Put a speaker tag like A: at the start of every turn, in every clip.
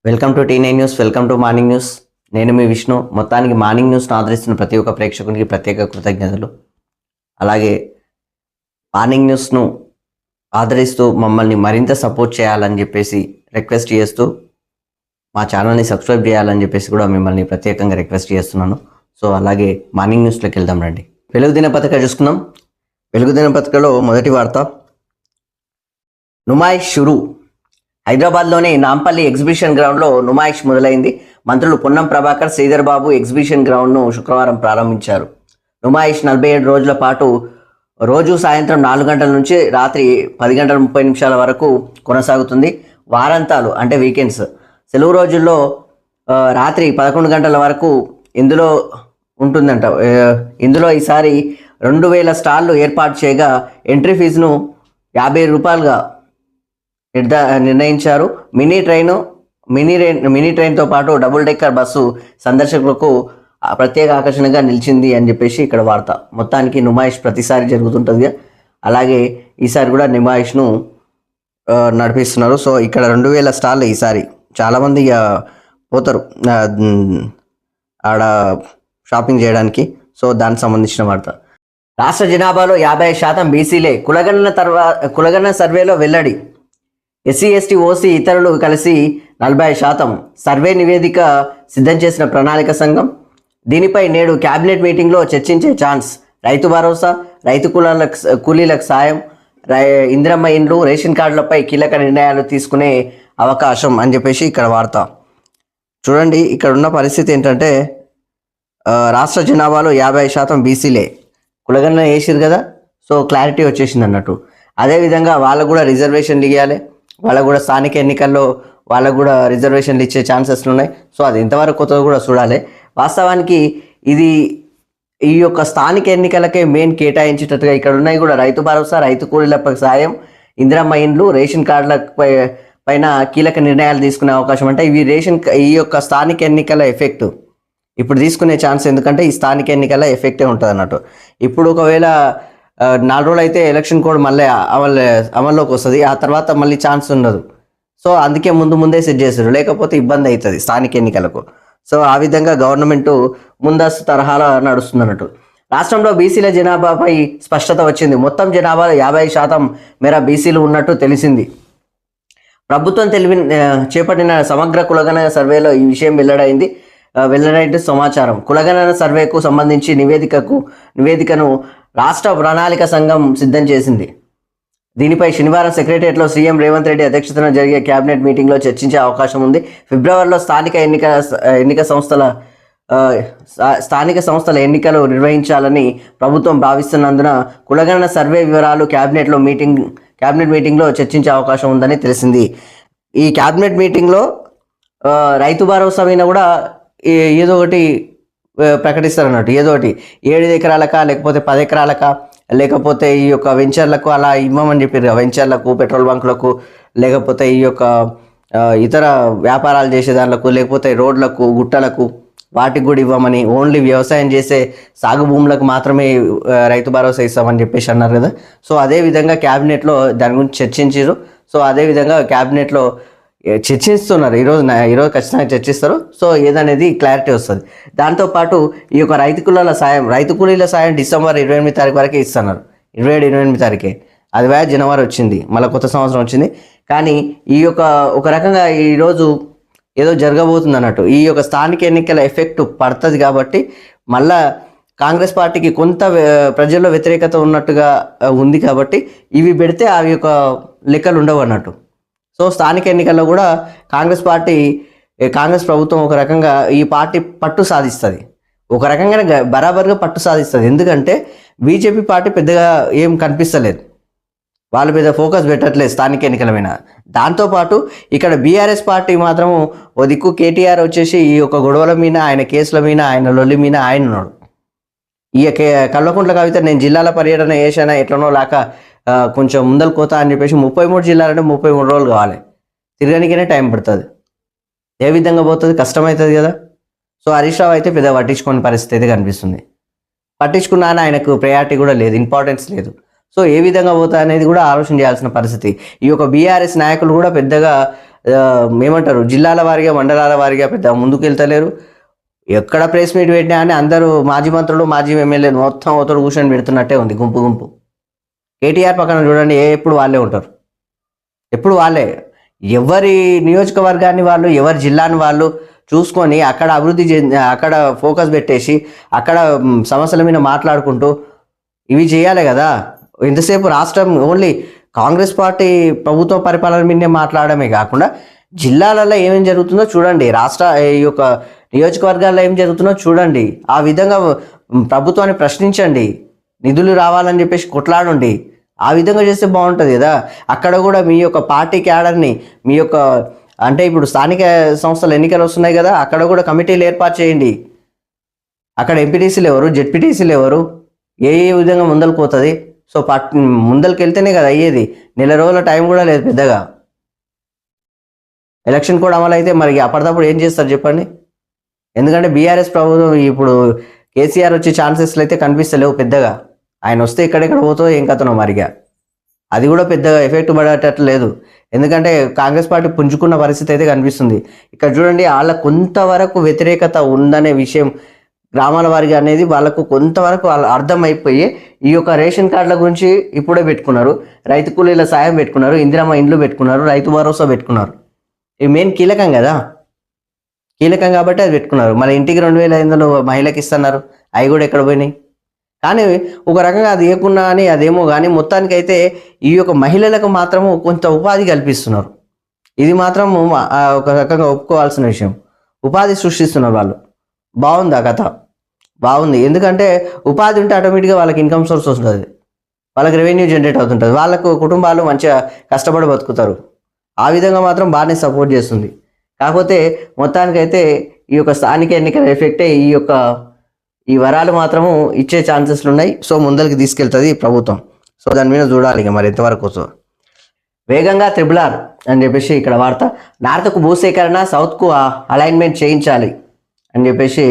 A: Welcome to T9 news. Welcome to morning news. నేను మీ విష్ణు. మొత్తానికి మార్నింగ్ న్యూస్ను ఆదరిస్తున్న ప్రతి ఒక్క ప్రేక్షకునికి ప్రత్యేక కృతజ్ఞతలు. అలాగే మార్నింగ్ న్యూస్ను ఆదరిస్తూ మమ్మల్ని మరింత సపోర్ట్ చేయాలని చెప్పేసి రిక్వెస్ట్ చేస్తూ మా ఛానల్ని సబ్స్క్రైబ్ చేయాలని చెప్పేసి కూడా మిమ్మల్ని ప్రత్యేకంగా రిక్వెస్ట్ చేస్తున్నాను. సో అలాగే మార్నింగ్ న్యూస్లోకి వెళ్దాం రండి. వెలుగు దినపత్రిక చూసుకుందాం. వెలుగు దినపత్రికలో మొదటి వార్త, నుమాయిష్ షురు. హైదరాబాద్లోని నాంపల్లి ఎగ్జిబిషన్ గ్రౌండ్లో నుమాయిష్ మొదలైంది. మంత్రులు పొన్నం ప్రభాకర్, శ్రీధర్ బాబు ఎగ్జిబిషన్ గ్రౌండ్ను శుక్రవారం ప్రారంభించారు. నుమాయిష్ 47 రోజుల పాటు రోజు సాయంత్రం 4 గంటల నుంచి రాత్రి 10:30 వరకు కొనసాగుతుంది. వారాంతాలు అంటే వీకెండ్స్, సెలవు రోజుల్లో రాత్రి 11 గంటల వరకు ఇందులో ఉంటుందంట. ఇందులో ఈసారి 2000 స్టాళ్ళు ఏర్పాటు చేయగా ఎంట్రీ ఫీజును 50 రూపాయలుగా నిర్ణయించారు. మినీ ట్రైన్తో పాటు డబుల్ డెక్కర్ బస్సు సందర్శకులకు ప్రత్యేక ఆకర్షణగా నిలిచింది అని చెప్పేసి ఇక్కడ వార్త. మొత్తానికి నుమాయిష్ ప్రతిసారి జరుగుతుంటుంది, అలాగే ఈసారి కూడా నుమాయిష్ను నడిపిస్తున్నారు. సో ఇక్కడ 2000 స్టాళ్ళు ఈసారి. చాలామంది పోతారు ఆడ షాపింగ్ చేయడానికి. సో దానికి సంబంధించిన వార్త. రాష్ట్ర జనాభాలో 50% బీసీలే, కులగణన సర్వేలో వెల్లడి. ఎస్సీ, ఎస్టీ, ఓసీ ఇతరులు కలిసి 40%. సర్వే నివేదిక సిద్ధం చేసిన ప్రణాళిక సంఘం. దీనిపై నేడు క్యాబినెట్ మీటింగ్లో చర్చించే ఛాన్స్. రైతు భరోసా, రైతు కూలీలకు సాయం, ఇందిరమ్మ ఇండ్లు, రేషన్ కార్డులపై కీలక నిర్ణయాలు తీసుకునే అవకాశం అని చెప్పేసి ఇక్కడ వార్త. చూడండి, ఇక్కడ ఉన్న పరిస్థితి ఏంటంటే రాష్ట్ర జనాభాలో 50% బీసీలే. కులగణన వేసిరు కదా, సో క్లారిటీ వచ్చేసింది అన్నట్టు. అదేవిధంగా వాళ్ళకు కూడా రిజర్వేషన్లు ఇవ్వాలి. వాళ్ళకు కూడా స్థానిక ఎన్నికల్లో వాళ్ళకు కూడా రిజర్వేషన్లు ఇచ్చే ఛాన్సెస్ ఉన్నాయి. సో అది ఇంతవరకు కొత్తగా కూడా చూడాలి. వాస్తవానికి ఇది ఈ యొక్క స్థానిక ఎన్నికలకే మెయిన్ కేటాయించేటట్టుగా ఇక్కడ ఉన్నాయి కూడా రైతు భరోసా, రైతు కూలీలపై సాయం, ఇందిరమ్మ ఇండ్లు, రేషన్ కార్డుల పైన కీలక నిర్ణయాలు తీసుకునే అవకాశం. అంటే ఈ యొక్క స్థానిక ఎన్నికల ఎఫెక్ట్ ఇప్పుడు తీసుకునే ఛాన్స్. ఎందుకంటే ఈ స్థానిక ఎన్నికల ఎఫెక్టే ఉంటుంది అన్నట్టు. ఇప్పుడు ఒకవేళ 4 రోజులు అయితే ఎలక్షన్ కోడ్ మళ్ళీ అమల్లోకి వస్తుంది. ఆ తర్వాత మళ్ళీ ఛాన్స్ ఉండదు. సో అందుకే ముందే సెట్ చేశారు, లేకపోతే ఇబ్బంది అవుతుంది స్థానిక ఎన్నికలకు. సో ఆ విధంగా గవర్నమెంట్ ముందస్తు తరహాలో నడుస్తుంది అన్నట్టు. రాష్ట్రంలో బీసీల జనాభాపై స్పష్టత వచ్చింది. మొత్తం జనాభాలో 50% మేర బీసీలు ఉన్నట్టు తెలిసింది. ప్రభుత్వం చేపట్టిన సమగ్ర కులగణన సర్వేలో ఈ విషయం వెల్లడైన సమాచారం. కులగణన సర్వేకు సంబంధించి నివేదికను రాష్ట్ర ప్రణాళిక సంఘం సిద్ధం చేసింది. దీనిపై శనివారం సెక్రటరియట్లో సీఎం రేవంత్ రెడ్డి అధ్యక్షతన జరిగే కేబినెట్ మీటింగ్లో చర్చించే అవకాశం ఉంది. ఫిబ్రవరిలో స్థానిక సంస్థల ఎన్నికలు నిర్వహించాలని ప్రభుత్వం భావిస్తున్నందున కులగణన సర్వే వివరాలు కేబినెట్ మీటింగ్లో చర్చించే అవకాశం ఉందని తెలిసింది. ఈ కేబినెట్ మీటింగ్లో రైతు భరోసా మీద కూడా ఏదో ఒకటి ప్రకటిస్తారు అన్నట్టు. ఏదో ఒకటి 7 ఎకరాలకా, లేకపోతే 10 ఎకరాలకా, లేకపోతే ఈ యొక్క వెంచర్లకు అలా ఇవ్వమని చెప్పారు. వెంచర్లకు, పెట్రోల్ బంకులకు, లేకపోతే ఈ యొక్క ఇతర వ్యాపారాలు చేసే దానిలకు, లేకపోతే రోడ్లకు, గుట్టలకు, వాటికి కూడా ఇవ్వమని, ఓన్లీ వ్యవసాయం చేసే సాగు భూములకు మాత్రమే రైతు భరోసా ఇస్తామని చెప్పేసి అన్నారు కదా. సో అదేవిధంగా క్యాబినెట్లో దాని గురించి చర్చించారు. సో అదేవిధంగా క్యాబినెట్లో చర్చిస్తున్నారు. ఈరోజు ఖచ్చితంగా చర్చిస్తారు. సో ఏదనేది క్లారిటీ వస్తుంది. దాంతోపాటు ఈ యొక్క రైతు కూలీల సాయం డిసెంబర్ 28 తారీఖు వరకే ఇస్తున్నారు. 27-28 తారీఖే. అది జనవరి వచ్చింది, మళ్ళీ కొత్త సంవత్సరం వచ్చింది. కానీ ఈ యొక్క ఒక రకంగా ఈరోజు ఏదో జరగబోతుంది అన్నట్టు. ఈ యొక్క స్థానిక ఎన్నికల ఎఫెక్ట్ పడుతుంది కాబట్టి మళ్ళా కాంగ్రెస్ పార్టీకి కొంత ప్రజల్లో వ్యతిరేకత ఉన్నట్టుగా ఉంది కాబట్టి ఇవి పెడితే అవి యొక్క లెక్కలు ఉండవు అన్నట్టు. సో స్థానిక ఎన్నికల్లో కూడా కాంగ్రెస్ ప్రభుత్వం ఒక రకంగా ఈ పార్టీ పట్టు సాధిస్తుంది, ఒక రకంగా బరాబర్గా పట్టు సాధిస్తుంది. ఎందుకంటే బీజేపీ పార్టీ పెద్దగా ఏం కనిపిస్తలేదు, వాళ్ళ మీద ఫోకస్ పెట్టట్లేదు స్థానిక ఎన్నికల మీద. దాంతోపాటు ఇక్కడ బీఆర్ఎస్ పార్టీ మాత్రము ఓ దిక్కు కేటీఆర్ వచ్చేసి ఈ యొక్క గొడవల మీద, ఆయన కేసుల మీద, ఆయన లొల్లి మీద ఆయన ఉన్నాడు. ఈ కల్వకుంట్ల కవిత నేను జిల్లాల పర్యటన చేశాను ఎట్లనో లాక కొంచెం ముందలు కోతా అని చెప్పేసి 33 జిల్లాలంటే 33 రోజులు కావాలి, తిరగడానికైనా టైం పడుతుంది. ఏ విధంగా పోతుంది, కష్టమవుతుంది కదా. సో హరీష్ రావు అయితే పెద్ద పట్టించుకునే పరిస్థితి అయితే కనిపిస్తుంది. పట్టించుకున్నా ఆయనకు ప్రయారిటీ కూడా లేదు, ఇంపార్టెన్స్ లేదు. సో ఏ విధంగా పోతా అనేది కూడా ఆలోచన చేయాల్సిన పరిస్థితి. ఈ యొక్క బీఆర్ఎస్ నాయకులు కూడా పెద్దగా ఏమంటారు జిల్లాల వారీగా మండలాల వారీగా పెద్ద ముందుకు వెళ్తలేరు. ఎక్కడ ప్రెస్ మీట్ పెట్టినా అని అందరూ మాజీ మంత్రులు మాజీ ఎమ్మెల్యేలు మొత్తం ఒతడు కూర్చొని పెడుతున్నట్టే ఉంది గుంపు గుంపు. కేటీఆర్ పక్కన చూడండి ఎప్పుడు వాళ్ళే ఉంటారు, ఎప్పుడు వాళ్ళే. ఎవరి నియోజకవర్గాన్ని వాళ్ళు ఎవరి జిల్లాని వాళ్ళు చూసుకొని అక్కడ అభివృద్ధి అక్కడ ఫోకస్ పెట్టేసి అక్కడ సమస్యల మీద మాట్లాడుకుంటూ ఇవి చేయాలి కదా. ఇంతసేపు రాష్ట్రం ఓన్లీ కాంగ్రెస్ పార్టీ ప్రభుత్వ పరిపాలన మీదే మాట్లాడమే కాకుండా జిల్లాలలో ఏమేం జరుగుతుందో చూడండి, రాష్ట్ర ఈ యొక్క నియోజకవర్గాల్లో ఏం జరుగుతుందో చూడండి. ఆ విధంగా ప్రభుత్వాన్ని ప్రశ్నించండి, నిధులు రావాలని చెప్పేసి కొట్లాడండి. ఆ విధంగా చేస్తే బాగుంటుంది కదా. అక్కడ కూడా మీ యొక్క పార్టీ క్యాడర్ని మీ యొక్క అంటే ఇప్పుడు స్థానిక సంస్థల ఎన్నికలు వస్తున్నాయి కదా, అక్కడ కూడా కమిటీలు ఏర్పాటు చేయండి. అక్కడ ఎంపీటీసీలు ఎవరు, జెడ్పీటీసీలు ఎవరు, ఏ విధంగా ముందరకు పోతుంది. సో ముందరికి వెళ్తేనే కదా అయ్యేది. నెల రోజుల టైం కూడా లేదు పెద్దగా. ఎలక్షన్ కూడా అమలు అయితే మరి అప్పటికప్పుడు ఏం చేస్తారు చెప్పండి. ఎందుకంటే బీఆర్ఎస్ ప్రభుత్వం ఇప్పుడు కేసీఆర్ వచ్చే ఛాన్సెస్లు అయితే కనిపిస్తలేవు పెద్దగా. ఆయన వస్తే ఎక్కడెక్కడ పోతో ఏం కథనో మరిగా అది కూడా పెద్దగా ఎఫెక్ట్ పడేటట్లు లేదు. ఎందుకంటే కాంగ్రెస్ పార్టీ పుంజుకున్న పరిస్థితి అయితే కనిపిస్తుంది. ఇక్కడ చూడండి వాళ్ళ కొంతవరకు వ్యతిరేకత ఉందనే విషయం గ్రామాల వారిగా అనేది వాళ్ళకు కొంతవరకు అర్థమైపోయి ఈ యొక్క రేషన్ కార్డుల గురించి ఇప్పుడే పెట్టుకున్నారు, రైతు కూలీల సాయం పెట్టుకున్నారు, ఇందిరమ్మ ఇండ్లు పెట్టుకున్నారు, రైతు భరోసా పెట్టుకున్నారు. ఇవి మెయిన్ కీలకం కదా, కీలకం కాబట్టి అది పెట్టుకున్నారు. మన ఇంటికి 2500 మహిళకి ఇస్తున్నారు, అవి కూడా ఎక్కడ పోయినాయి. కానీ ఒక రకంగా అది ఏకున్నా అని అదేమో కానీ మొత్తానికైతే ఈ యొక్క మహిళలకు మాత్రము కొంత ఉపాధి కల్పిస్తున్నారు. ఇది మాత్రం ఒక రకంగా ఒప్పుకోవాల్సిన విషయం. ఉపాధి సృష్టిస్తున్నారు వాళ్ళు. బాగుంది ఆ కథ, బాగుంది. ఎందుకంటే ఉపాధి ఉంటే ఆటోమేటిక్గా వాళ్ళకి ఇన్కమ్ సోర్స్ వస్తుంది, వాళ్ళకి రెవెన్యూ జనరేట్ అవుతుంటుంది, వాళ్ళకు కుటుంబాలు మంచిగా కష్టపడి బతుకుతారు. ఆ విధంగా మాత్రం బాగానే సపోర్ట్ చేస్తుంది. కాకపోతే మొత్తానికైతే ఈ యొక్క స్థానిక ఎన్నికల ఎఫెక్టే ఈ వరాలు మాత్రము ఇచ్చే ఛాన్సెస్లు ఉన్నాయి. సో ముందరికి తీసుకెళ్తుంది ప్రభుత్వం. సో దాని మీద చూడాలి ఇక మరి ఎంతవరకు. సో వేగంగా RRR అని చెప్పేసి ఇక్కడ వార్త. నార్త్కు భూసేకరణ, సౌత్కు అలైన్మెంట్ చేయించాలి అని చెప్పేసి,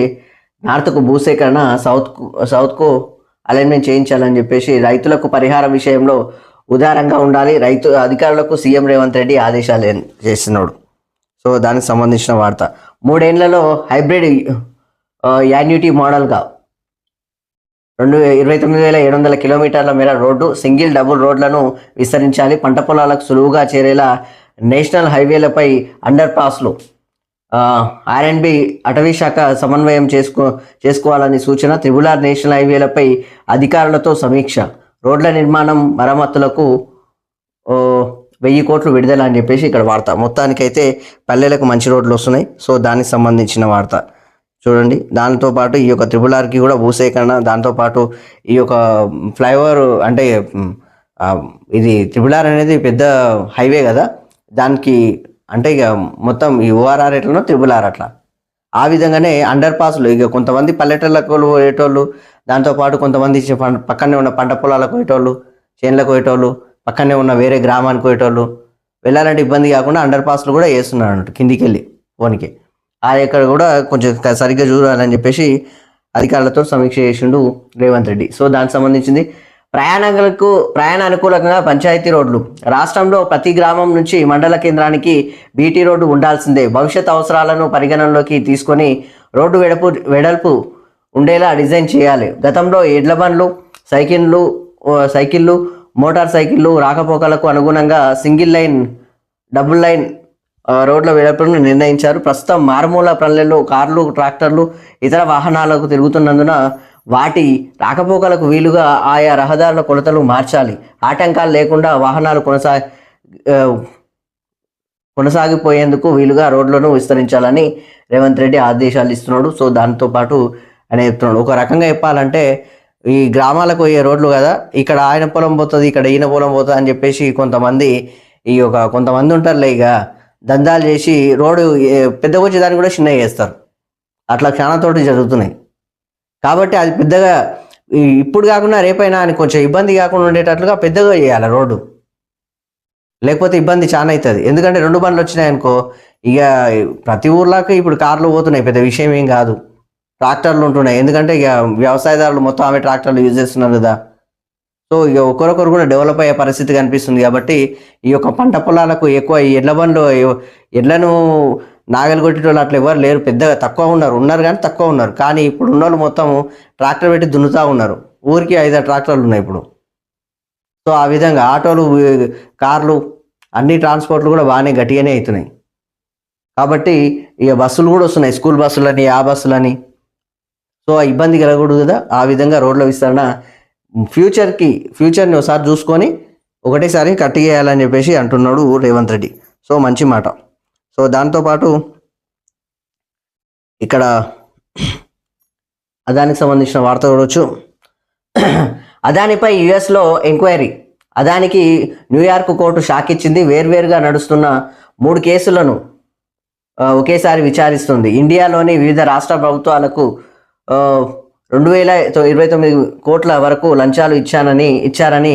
A: నార్త్కు భూసేకరణ, సౌత్కు అలైన్మెంట్ చేయించాలని చెప్పేసి, రైతులకు పరిహారం విషయంలో ఉదారంగా ఉండాలి, రైతు అధికారులకు సీఎం రేవంత్ రెడ్డి ఆదేశాలు చేస్తున్నాడు. సో దానికి సంబంధించిన వార్త. 3 ఏళ్లలో హైబ్రిడ్ యాన్యుటీ మోడల్గా 29,700 కిలోమీటర్ల మేర రోడ్డు, సింగిల్ డబుల్ రోడ్లను విస్తరించాలి, పంట పొలాలకు సులువుగా చేరేలా నేషనల్ హైవేలపై అండర్ పాస్లు, R&B అటవీ శాఖ సమన్వయం చేసుకోవాలని సూచన, RRR నేషనల్ హైవేలపై అధికారులతో సమీక్ష, రోడ్ల నిర్మాణం మరమ్మతులకు 1000 కోట్లు విడుదల అని చెప్పేసి ఇక్కడ వార్త. మొత్తానికైతే పల్లెలకు మంచి రోడ్లు వస్తున్నాయి. సో దానికి సంబంధించిన వార్త చూడండి. దాంతోపాటు ఈ యొక్క RRRకి కూడా భూసేకరణ, దాంతోపాటు ఈ యొక్క ఫ్లైఓవర్ అంటే ఇది RRR అనేది పెద్ద హైవే కదా, దానికి అంటే ఇక మొత్తం ఈ ORR ఎట్లనో RRR అట్లా. ఆ విధంగానే అండర్ పాస్లు ఇక కొంతమంది పల్లెటూళ్ళకు పోయేటోళ్ళు, దాంతోపాటు కొంతమంది పక్కనే ఉన్న పంట పొలాలకు పోయేటోళ్ళు, చేనులకు పోయేటోళ్ళు, పక్కనే ఉన్న వేరే గ్రామానికి పోయేటోళ్ళు వెళ్ళాలంటే ఇబ్బంది కాకుండా అండర్ పాస్లు కూడా వేస్తున్నారు అన్నట్టు కిందికి వెళ్ళి పోనీకి. ఇక్కడ కూడా కొంచెం సరిగ్గా చూడాలని చెప్పేసి అధికారులతో సమీక్ష చేసిండు రేవంత్ రెడ్డి. సో దానికి సంబంధించింది ప్రయాణ అనుకూలంగా పంచాయతీ రోడ్లు. రాష్ట్రంలో ప్రతి గ్రామం నుంచి మండల కేంద్రానికి బీటీ రోడ్డు ఉండాల్సిందే. భవిష్యత్ అవసరాలను పరిగణనలోకి తీసుకొని రోడ్డు వెడల్పు ఉండేలా డిజైన్ చేయాలి. గతంలో ఎడ్ల బండ్లు, సైకిళ్ళు, మోటార్ సైకిళ్ళు రాకపోకలకు అనుగుణంగా సింగిల్ లైన్, డబుల్ లైన్ రోడ్ల వెడల్పును నిర్ణయించారు. ప్రస్తుతం మారుమూల పల్లెల్లో కార్లు, ట్రాక్టర్లు, ఇతర వాహనాలకు తిరుగుతున్నందున వాటి రాకపోకలకు వీలుగా ఆయా రహదారుల కొలతలు మార్చాలి. ఆటంకాలు లేకుండా వాహనాలు కొనసాగిపోయేందుకు వీలుగా రోడ్లను విస్తరించాలని రేవంత్ రెడ్డి ఆదేశాలు ఇస్తున్నాడు. సో దాంతోపాటు ఆయన చెప్తున్నాడు. ఒక రకంగా చెప్పాలంటే ఈ గ్రామాలకు పోయే రోడ్లు కదా, ఇక్కడ ఆయన పొలం పోతుంది, ఇక్కడ ఈయన పొలం పోతుంది అని చెప్పేసి కొంతమంది ఉంటారులే ఇక దందాలు చేసి రోడ్డు పెద్దగా వచ్చేదాన్ని కూడా చిన్నగా చేస్తారు. అట్లా క్షణతోటి జరుగుతున్నాయి. కాబట్టి అది పెద్దగా ఇప్పుడు కాకుండా రేపైనా అని కొంచెం ఇబ్బంది కాకుండా ఉండేటట్లుగా పెద్దగా చేయాలి రోడ్డు, లేకపోతే ఇబ్బంది చాలా అవుతుంది. ఎందుకంటే 2 బండ్లు వచ్చినాయి అనుకో, ఇక ప్రతి ఊర్లోకి ఇప్పుడు కార్లు పోతున్నాయి, పెద్ద విషయం ఏం కాదు. ట్రాక్టర్లు ఉంటున్నాయి, ఎందుకంటే ఇక వ్యవసాయదారులు మొత్తం ఆమె ట్రాక్టర్లు యూజ్ చేస్తున్నారు కదా. సో ఇక ఒకరొకరు కూడా డెవలప్ అయ్యే పరిస్థితి కనిపిస్తుంది కాబట్టి ఈ యొక్క పంట పొలాలకు ఎక్కువ ఈ ఎడ్ల బండ్లు ఎడ్లను నాగలి కొట్టేటోళ్ళు అట్లా ఎవరు లేరు, పెద్దగా తక్కువ ఉన్నారు కానీ తక్కువ ఉన్నారు. కానీ ఇప్పుడు ఉన్నోళ్ళు మొత్తం ట్రాక్టర్ పెట్టి దున్నుతూ ఉన్నారు. ఊరికి 5 ట్రాక్టర్లు ఉన్నాయి ఇప్పుడు. సో ఆ విధంగా ఆటోలు, కార్లు, అన్ని ట్రాన్స్పోర్ట్లు కూడా బాగానే గట్టిగానే అవుతున్నాయి. కాబట్టి ఇక బస్సులు కూడా వస్తున్నాయి, స్కూల్ బస్సులని, ఆ బస్సులని. సో ఆ ఇబ్బంది కలగకూడదు కదా, ఆ విధంగా రోడ్ల విస్తరణ ఫ్యూచర్ని ఒకసారి చూసుకొని ఒకటేసారి కట్టిగేయాలని చెప్పేసి అంటున్నాడు రేవంత్ రెడ్డి. సో మంచి మాట. సో దాంతోపాటు ఇక్కడ అదానికి సంబంధించిన వార్త చూడవచ్చు. అదానిపై యుఎస్లో ఎంక్వైరీ. అదానికి న్యూయార్క్ కోర్టు షాక్ ఇచ్చింది. వేర్వేరుగా నడుస్తున్న 3 కేసులను ఒకేసారి విచారిస్తుంది. ఇండియాలోని వివిధ రాష్ట్ర ప్రభుత్వాలకు 2029 కోట్ల వరకు లంచాలు ఇచ్చారని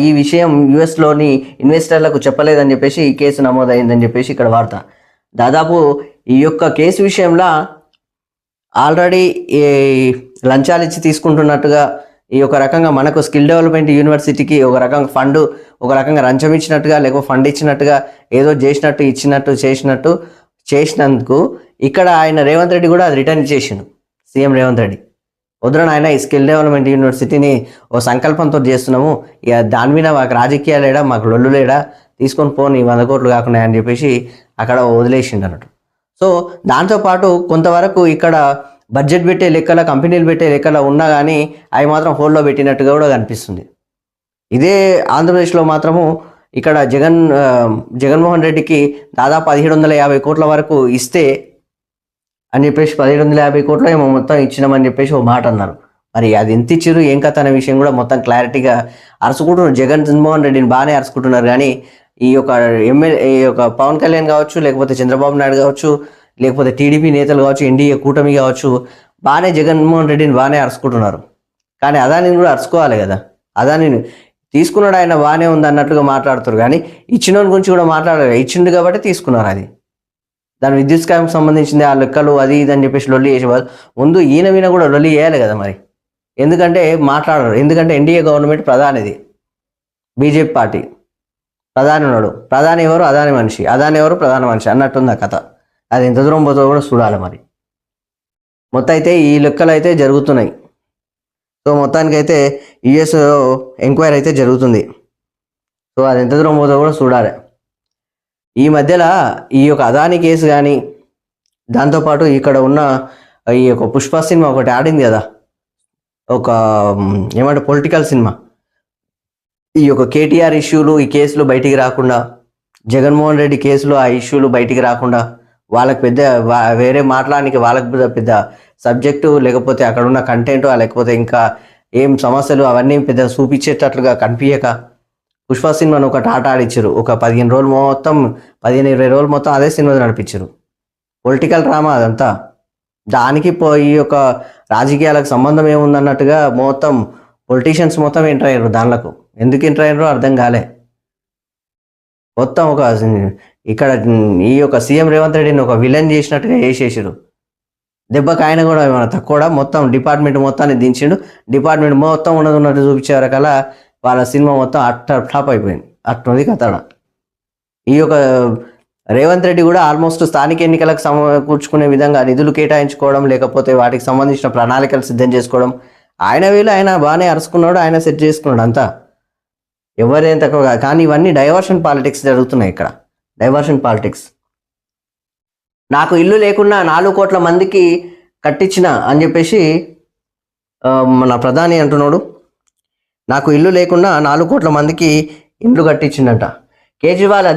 A: ఈ విషయం యుఎస్లోని ఇన్వెస్టర్లకు చెప్పలేదని చెప్పేసి ఈ కేసు నమోదైందని చెప్పేసి ఇక్కడ వార్త. దాదాపు ఈ యొక్క కేసు విషయంలో ఆల్రెడీ లంచాలు ఇచ్చి తీసుకుంటున్నట్టుగా ఈ ఒక రకంగా మనకు స్కిల్ డెవలప్మెంట్ యూనివర్సిటీకి ఒక రకంగా ఫండ్, ఒక రకంగా లంచం ఇచ్చినట్టుగా, లేకపోతే ఫండ్ ఇచ్చినట్టుగా, ఏదో చేసినందుకు ఇక్కడ ఆయన రేవంత్ రెడ్డి కూడా అది రిటర్న్ చేసిండు. సీఎం రేవంత్ రెడ్డి వద్దున ఆయన ఈ స్కిల్ డెవలప్మెంట్ యూనివర్సిటీని ఓ సంకల్పంతో చేస్తున్నాము, ఇక దాని మీద మాకు రాజకీయాలు లేడా, మాకు లొల్లు లేడా, తీసుకొని పోని 100 కోట్లు కాకుండా అని చెప్పేసి అక్కడ వదిలేసిండు అన్నట్టు. సో దాంతోపాటు కొంతవరకు ఇక్కడ బడ్జెట్ పెట్టే లెక్కల, కంపెనీలు పెట్టే లెక్కల ఉన్నా కానీ అవి మాత్రం హోల్డ్లో పెట్టినట్టుగా కూడా కనిపిస్తుంది. ఇదే ఆంధ్రప్రదేశ్లో మాత్రము ఇక్కడ జగన్మోహన్ రెడ్డికి దాదాపు 1750 కోట్ల వరకు ఇస్తే అని చెప్పేసి 1750 కోట్లు ఏమో మొత్తం ఇచ్చినామని చెప్పేసి ఓ మాట అన్నారు. మరి అది ఎంత ఇచ్చిరు, ఏం కథ అనే విషయం కూడా మొత్తం క్లారిటీగా అరుచుకుంటున్నారు. జగన్మోహన్ రెడ్డిని బాగానే అరుచుకుంటున్నారు. కానీ ఈ యొక్క పవన్ కళ్యాణ్ కావచ్చు, లేకపోతే చంద్రబాబు నాయుడు కావచ్చు, లేకపోతే టీడీపీ నేతలు కావచ్చు, ఎన్డీఏ కూటమి కావచ్చు, బాగానే జగన్మోహన్ రెడ్డిని బాగానే అరుచుకుంటున్నారు. కానీ అదానిని కూడా అరుచుకోవాలి కదా. అదానిని తీసుకున్నాడు ఆయన, బాగానే ఉంది అన్నట్లుగా మాట్లాడుతారు. కానీ ఇచ్చిన గురించి కూడా మాట్లాడాలి. ఇచ్చిండు కాబట్టి తీసుకున్నారు. అది దాని విద్యుత్ స్కామ్కి సంబంధించింది, ఆ లెక్కలు అది ఇది అని చెప్పేసి లొల్లి చేసేవాళ్ళు. ముందు ఈయన మీద కూడా లొల్లి చేయాలి కదా మరి. ఎందుకంటే మాట్లాడరు. ఎందుకంటే ఎన్డీఏ గవర్నమెంట్ ప్రధానిది, బీజేపీ పార్టీ ప్రధాని ఉన్నాడు. ప్రధాని ఎవరు? అదాని మనిషి. అదాని ఎవరు? ప్రధాన మనిషి అన్నట్టుంది ఆ కథ. అది ఎంత దూరం పోతుందో కూడా చూడాలి మరి. మొత్తం అయితే ఈ లెక్కలు అయితే జరుగుతున్నాయి. సో మొత్తానికైతే యుఎస్ ఎంక్వైరీ అయితే జరుగుతుంది. సో అది ఎంత దూరం పోతుందో కూడా చూడాలి. ఈ మధ్యలో ఈ యొక్క అదాని కేసు కానీ, దాంతోపాటు ఇక్కడ ఉన్న ఈ యొక్క పుష్ప సినిమా ఒకటి ఆడింది కదా, ఒక ఏమంటే పొలిటికల్ సినిమా. ఈ యొక్క కేటీఆర్ ఇష్యూలు, ఈ కేసులు బయటికి రాకుండా, జగన్మోహన్ రెడ్డి కేసులు, ఆ ఇష్యూలు బయటికి రాకుండా, వాళ్ళకి వేరే మాట్లాడడానికి వాళ్ళకి పెద్ద సబ్జెక్టు, లేకపోతే అక్కడ ఉన్న కంటెంట్, లేకపోతే ఇంకా ఏం సమస్యలు అవన్నీ పెద్ద చూపించేటట్లుగా కనిపించక పుష్ప సినిమాను ఒకటి ఆట ఆడిచ్చారు. ఒక 15 రోజులు మొత్తం, 15-20 రోజులు మొత్తం అదే సినిమా నడిపించారు. పొలిటికల్ డ్రామా అదంతా. దానికి ఈ యొక్క రాజకీయాలకు సంబంధం ఏముందన్నట్టుగా మొత్తం పొలిటీషియన్స్ మొత్తం ఎంటర్ అయ్యారు దానిలకు. ఎందుకు ఎంటర్ అయ్యారో అర్థం కాలే. మొత్తం ఇక్కడ ఈ యొక్క సీఎం రేవంత్ రెడ్డిని ఒక విలన్ చేసినట్టుగా వేసేసారు. దెబ్బకి ఆయన కూడా ఏమైనా తక్కువ, మొత్తం డిపార్ట్మెంట్ మొత్తాన్ని దించిండు. డిపార్ట్మెంట్ మొత్తం ఉన్నట్టు చూపించే వరకల్లా వాళ్ళ సినిమా మొత్తం అట్టర్ ఫ్లాప్ అయిపోయింది. అట్టుంది కథడ. ఈ యొక్క రేవంత్ రెడ్డి కూడా ఆల్మోస్ట్ స్థానిక ఎన్నికలకు సమకూర్చుకునే విధంగా నిధులు కేటాయించుకోవడం, లేకపోతే వాటికి సంబంధించిన ప్రణాళికలు సిద్ధం చేసుకోవడం, ఆయన బాగానే అరుచుకున్నాడు, ఆయన సెట్ చేసుకున్నాడు అంతా. ఎవరేం తక్కువ. కానీ ఇవన్నీ డైవర్షన్ పాలిటిక్స్ జరుగుతున్నాయి ఇక్కడ. Diversion politics. నాకు ఇల్లు లేకున్నా 4 కోట్ల మందికి కట్టించిన అని చెప్పేసి మన ప్రధాని అంటున్నాడు. నాకు ఇల్లు లేకున్నా 4 కోట్ల మందికి ఇండ్లు కట్టించిండట. కేజ్రీవాల్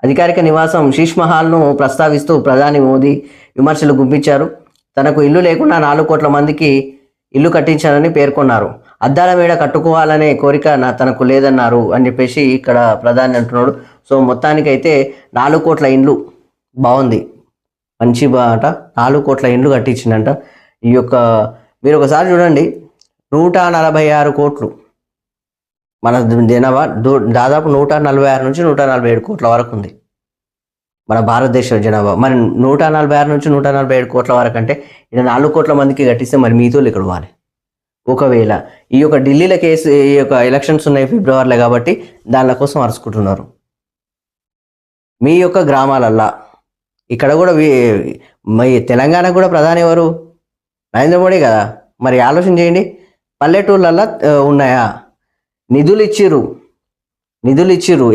A: అధికారిక నివాసం శీష్ మహల్ను ప్రస్తావిస్తూ ప్రధాని మోదీ విమర్శలు గుప్పించారు. తనకు ఇల్లు లేకుండా 4 కోట్ల మందికి ఇల్లు కట్టించానని పేర్కొన్నారు. అద్దాల మేడ కట్టుకోవాలనే కోరిక తనకు లేదన్నారు అని చెప్పేసి ఇక్కడ ప్రధాని అంటున్నాడు. సో మొత్తానికైతే 4 కోట్ల ఇండ్లు, బాగుంది, మంచి బాట. 4 కోట్ల ఇండ్లు కట్టించిందంట. ఈ యొక్క మీరు ఒకసారి చూడండి, 146 కోట్లు మన జనాభా, దాదాపు 146 నుంచి 147 కోట్ల వరకు ఉంది మన భారతదేశ జనాభా. మరి 146 నుంచి 147 కోట్ల వరకు అంటే ఇక్కడ 4 కోట్ల మందికి కట్టిస్తే మరి మీతో ఇక్కడ పోవాలి. ఒకవేళ ఈ యొక్క ఢిల్లీలో కేసు ఈ యొక్క ఎలక్షన్స్ ఉన్నాయి ఫిబ్రవరిలో కాబట్టి దానిల కోసం అరుచుకుంటున్నారు. మీ యొక్క గ్రామాలల్లా ఇక్కడ కూడా మీ తెలంగాణ కూడా ప్రధాని ఎవరు? నరేంద్ర మోడీ కదా. మరి ఆలోచన చేయండి, పల్లెటూళ్ళల్లో ఉన్నాయా? నిధులు ఇచ్చిర్రు.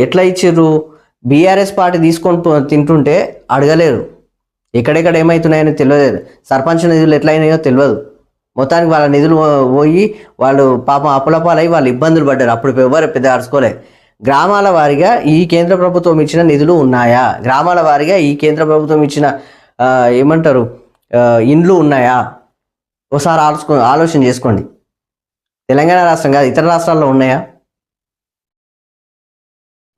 A: ఎట్లా ఇచ్చిర్రు? బీఆర్ఎస్ పార్టీ తీసుకొని తింటుంటే అడగలేరు. ఎక్కడెక్కడ ఏమవుతున్నాయని తెలియదు. సర్పంచ్ నిధులు ఎట్లయినాయో తెలియదు. మొత్తానికి వాళ్ళ నిధులు పోయి వాళ్ళు పాపం అప్పులపాలై వాళ్ళు ఇబ్బందులు పడ్డారు. అప్పుడు ఎవరు పెద్ద అరుచుకోలే. గ్రామాల వారీగా ఈ కేంద్ర ప్రభుత్వం ఇచ్చిన నిధులు ఉన్నాయా? గ్రామాల వారీగా ఈ కేంద్ర ప్రభుత్వం ఇచ్చిన ఏమంటారు ఇండ్లు ఉన్నాయా? ఒకసారి ఆలోచన చేసుకోండి. తెలంగాణ రాష్ట్రం కాదు, ఇతర రాష్ట్రాల్లో ఉన్నాయా?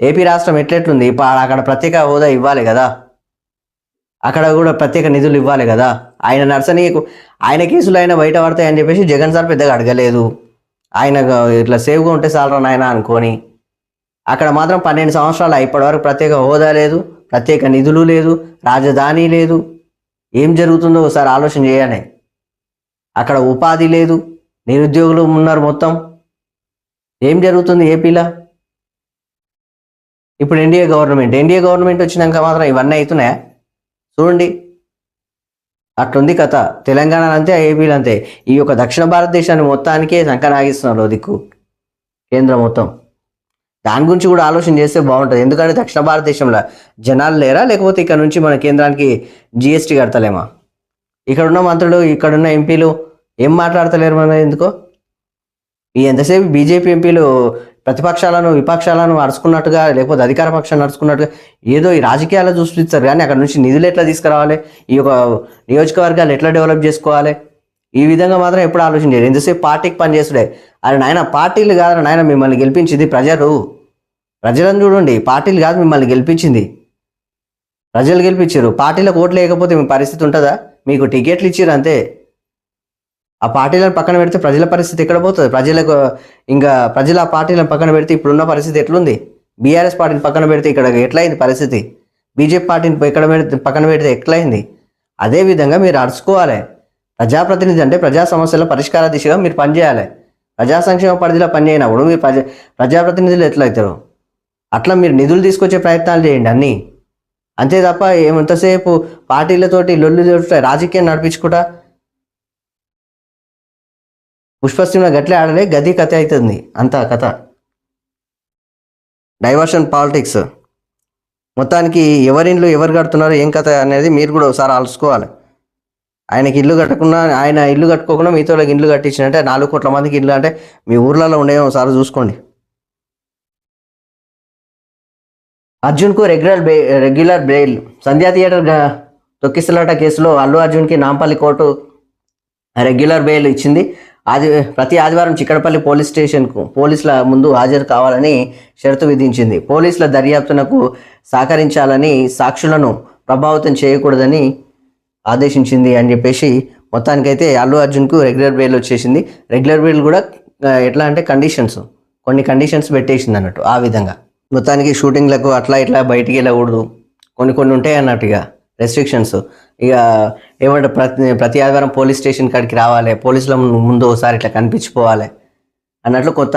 A: ఏపీ రాష్ట్రం ఎట్లెట్లుంది? అక్కడ ప్రత్యేక హోదా ఇవ్వాలి కదా, అక్కడ కూడా ప్రత్యేక నిధులు ఇవ్వాలి కదా. ఆయన నర్సనీయకు ఆయన కేసులు ఆయన బయట పడతాయని చెప్పేసి జగన్ సార్ పెద్దగా అడగలేదు. ఆయన ఇట్లా సేవ్గా ఉంటే చాలరా నాయన అనుకొని అక్కడ మాత్రం 12 సంవత్సరాలు ఇప్పటివరకు ప్రత్యేక హోదా లేదు, ప్రత్యేక నిధులు లేదు, రాజధాని లేదు. ఏం జరుగుతుందో ఒకసారి ఆలోచన చేయాలి. అక్కడ ఉపాధి లేదు, నిరుద్యోగులు ఉన్నారు. మొత్తం ఏం జరుగుతుంది ఏపీలో? ఇప్పుడు ఎన్డీఏ గవర్నమెంట్ వచ్చినాక మాత్రం ఇవన్నీ అవుతున్నాయా? చూడండి, అట్లుంది కథ. తెలంగాణ అంతే, ఏపీలో అంతే. ఈ యొక్క దక్షిణ భారతదేశాన్ని మొత్తానికే సంకనాగిస్తున్నారు దిక్కు కేంద్రం మొత్తం. దాని గురించి కూడా ఆలోచన చేస్తే బాగుంటుంది. ఎందుకంటే దక్షిణ భారతదేశంలో జనాలు లేరా, లేకపోతే ఇక్కడ నుంచి మన కేంద్రానికి జిఎస్టీ కడతలేమా? ఇక్కడున్న మంత్రులు, ఇక్కడున్న ఎంపీలు ఏం మాట్లాడతలేరు మన ఎందుకో? ఈ ఎంతసేపు బీజేపీ ఎంపీలు ప్రతిపక్షాలను విపక్షాలను అరుచుకున్నట్టుగా, లేకపోతే అధికార పక్షాన్ని అరుచుకున్నట్టుగా ఏదో ఈ రాజకీయాలు చూపిస్తారు. కానీ అక్కడ నుంచి నిధులు ఎట్లా తీసుకురావాలి, ఈ యొక్క నియోజకవర్గాలు ఎట్లా డెవలప్ చేసుకోవాలి, ఈ విధంగా మాత్రం ఎప్పుడు ఆలోచన చేయరు. ఎంతసేపు పార్టీకి పనిచేస్తుడే. అది నాయన పార్టీలు కాదు నాయన మిమ్మల్ని గెలిపించింది ప్రజలను చూడండి. పార్టీలు కాదు మిమ్మల్ని గెలిపించింది, ప్రజలు గెలిపించారు. పార్టీలకు ఓట్లు లేకపోతే మీ పరిస్థితి ఉంటుందా? మీకు టికెట్లు ఇచ్చారు అంతే. ఆ పార్టీలను పక్కన పెడితే ప్రజల పరిస్థితి ఎక్కడ పోతుంది? ప్రజల ఆ పార్టీలను పక్కన పెడితే ఇప్పుడున్న పరిస్థితి ఎట్లుంది? బీఆర్ఎస్ పార్టీని పక్కన పెడితే ఇక్కడ ఎట్లయింది పరిస్థితి? బీజేపీ పార్టీని పక్కన పెడితే ఎట్లయింది? అదేవిధంగా మీరు అరుచుకోవాలి. ప్రజాప్రతినిధి అంటే ప్రజా సమస్యల పరిష్కార దిశగా మీరు పనిచేయాలి. ప్రజా సంక్షేమ పరిధిలో పనిచేయనప్పుడు మీరు ప్రజాప్రతినిధులు ఎట్లయితారు? అట్లా మీరు నిధులు తీసుకొచ్చే ప్రయత్నాలు చేయండి అన్నీ. అంతే తప్ప ఎంతసేపు పార్టీలతోటి లొల్లు రాజకీయం నడిపించుకుంటా పుష్పశ్రీలో గట్లే ఆడలే గది కథ అవుతుంది. అంతా కథ డైవర్షన్ పాలిటిక్స్. మొత్తానికి ఎవరిండ్లు ఎవరు కడుతున్నారు ఏం కథ అనేది మీరు కూడా ఒకసారి ఆలోచుకోవాలి. ఆయనకి ఇల్లు కట్టకుండా, ఆయన ఇల్లు కట్టుకోకుండా మీతో ఇల్లు కట్టించినంటే 4 కోట్ల మందికి ఇల్లు అంటే మీ ఊర్లలో ఉండేవో ఒకసారి చూసుకోండి. అర్జున్కు రెగ్యులర్ బెయిల్. సంధ్యా థియేటర్ తొక్కిసలాట కేసులో అల్లు అర్జున్కి నాంపల్లి కోర్టు రెగ్యులర్ బెయిల్ ఇచ్చింది. ప్రతి ఆదివారం చిక్కడపల్లి పోలీసుల ముందు హాజరు కావాలని షరతు విధించింది. పోలీసుల దర్యాప్తునకు సహకరించాలని, సాక్షులను ప్రభావితం చేయకూడదని ఆదేశించింది అని చెప్పేసి మొత్తానికైతే అల్లు అర్జున్కు రెగ్యులర్ బెయిల్ వచ్చేసింది. రెగ్యులర్ బెయిల్ కూడా ఎట్లా అంటే కొన్ని కండిషన్స్ పెట్టేసింది అన్నట్టు. ఆ విధంగా మొత్తానికి షూటింగ్లకు అట్లా ఇట్లా బయటికి వెళ్ళకూడదు, కొన్ని ఉంటాయి అన్నట్టుగా రెస్ట్రిక్షన్స్. ఇక ఏమంటే ప్రతి ఆదివారం పోలీస్ స్టేషన్ కాడికి రావాలి, పోలీసుల ముందు ఒకసారి ఇట్లా కనిపించిపోవాలి అన్నట్లు కొత్త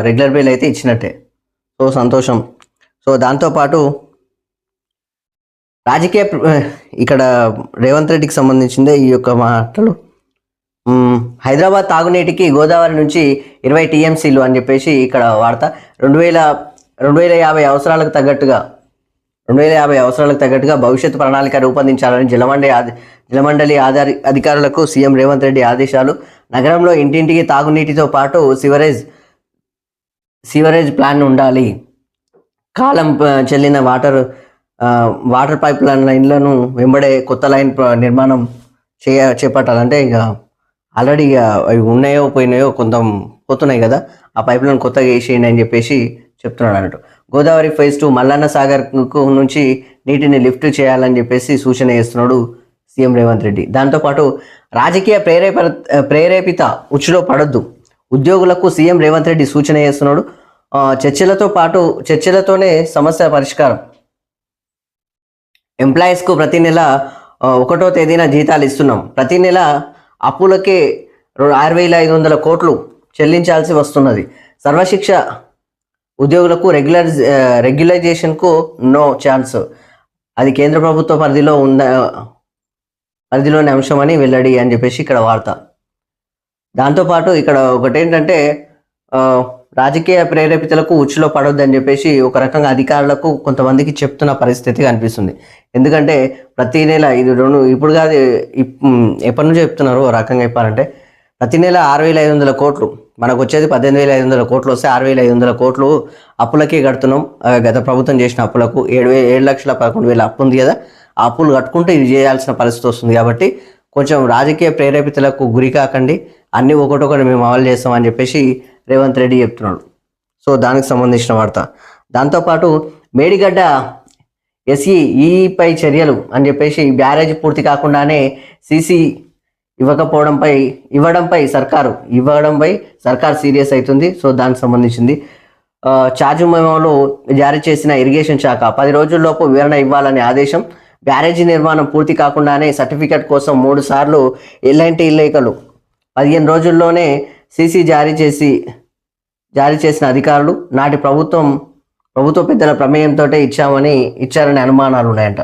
A: రెగ్యులర్ బెయిల్ అయితే ఇచ్చినట్టే. సో సంతోషం. సో దాంతోపాటు రాజకీయ ఇక్కడ రేవంత్ రెడ్డికి సంబంధించిందే ఈ యొక్క మాటలు. హైదరాబాద్ తాగునీటికి గోదావరి నుంచి 20 టీఎంసీలు అని చెప్పేసి ఇక్కడ వార్త. 2050 అవసరాలకు తగ్గట్టుగా భవిష్యత్తు ప్రణాళిక రూపొందించాలని జలమండలి అధికారులకు సీఎం రేవంత్ రెడ్డి ఆదేశాలు. నగరంలో ఇంటింటికి తాగునీటితో పాటు సివరేజ్ ప్లాన్ ఉండాలి. కాలం చెల్లిన వాటర్ పైప్ లైన్లను వెంబడే కొత్త లైన్ నిర్మాణం చేపట్టాలంటే ఇక ఆల్రెడీ అవి ఉన్నాయో పోయినాయో కొంత పోతున్నాయి కదా, ఆ పైప్ లైన్ కొత్తగా వేసేయండి అని చెప్పేసి చెప్తున్నాడు అన్నట్టు. గోదావరి ఫేజ్ 2 మల్లన్న సాగర్ నుంచి నీటిని లిఫ్ట్ చేయాలని చెప్పేసి సూచన చేస్తున్నాడు సీఎం రేవంత్ రెడ్డి. దాంతోపాటు రాజకీయ ప్రేరేపిత ఉచ్చులో పడొద్దు, ఉద్యోగులకు సీఎం రేవంత్ రెడ్డి సూచన చేస్తున్నాడు. చర్చలతోనే సమస్య పరిష్కారం. ఎంప్లాయీస్కు ప్రతి నెల 1వ తేదీన జీతాలు ఇస్తున్నాం. ప్రతి నెల అప్పులకే 6,500 కోట్లు చెల్లించాల్సి వస్తున్నది. సర్వశిక్ష ఉద్యోగులకు రెగ్యులైజేషన్కు నో ఛాన్స్. అది కేంద్ర ప్రభుత్వ పరిధిలోని అంశం అని వెల్లడి అని చెప్పేసి ఇక్కడ వార్త. దాంతోపాటు ఇక్కడ ఒకటేంటంటే రాజకీయ ప్రేరేపితులకు ఉచ్చులో పడొద్దని చెప్పేసి ఒక రకంగా అధికారులకు కొంతమందికి చెప్తున్న పరిస్థితి కనిపిస్తుంది. ఎందుకంటే ప్రతి నెల ఇది ఇప్పుడు కాదు, ఎప్పటి నుంచి చెప్తున్నారు ఓ రకంగా చెప్పాలంటే ప్రతి నెల 6,500 కోట్లు, మనకు వచ్చేది 18,500 కోట్లు వస్తే 6,500 కోట్లు అప్పులకే కడుతున్నాం. గత ప్రభుత్వం చేసిన అప్పులకు 7,11,000 అప్పు ఉంది కదా, ఆ అప్పులు కట్టుకుంటూ ఇది చేయాల్సిన పరిస్థితి వస్తుంది. కాబట్టి కొంచెం రాజకీయ ప్రేరేపితులకు గురి కాకండి, అన్నీ ఒకటొకటి మేము అమలు చేస్తామని చెప్పేసి రేవంత్ రెడ్డి చెప్తున్నాడు. సో దానికి సంబంధించిన వార్త. దాంతోపాటు మేడిగడ్డ ఎస్ఈఈపై చర్యలు అని చెప్పేసి బ్యారేజ్ పూర్తి కాకుండానే సీసీ ఇవ్వడంపై సర్కారు సీరియస్ అవుతుంది. సో దానికి సంబంధించింది ఛార్జ్ మెమోలో జారీ చేసిన ఇరిగేషన్ శాఖ 10 రోజుల్లోపు వివరణ ఇవ్వాలని ఆదేశం. బ్యారేజీ నిర్మాణం పూర్తి కాకుండానే సర్టిఫికెట్ కోసం 3 సార్లు ఎల్ఎన్టీ లేఖలు, 15 రోజుల్లోనే సీసీ జారీ చేసిన అధికారులు నాటి ప్రభుత్వ పెద్దల ప్రమేయంతో ఇచ్చారనే అనుమానాలు ఉన్నాయంట.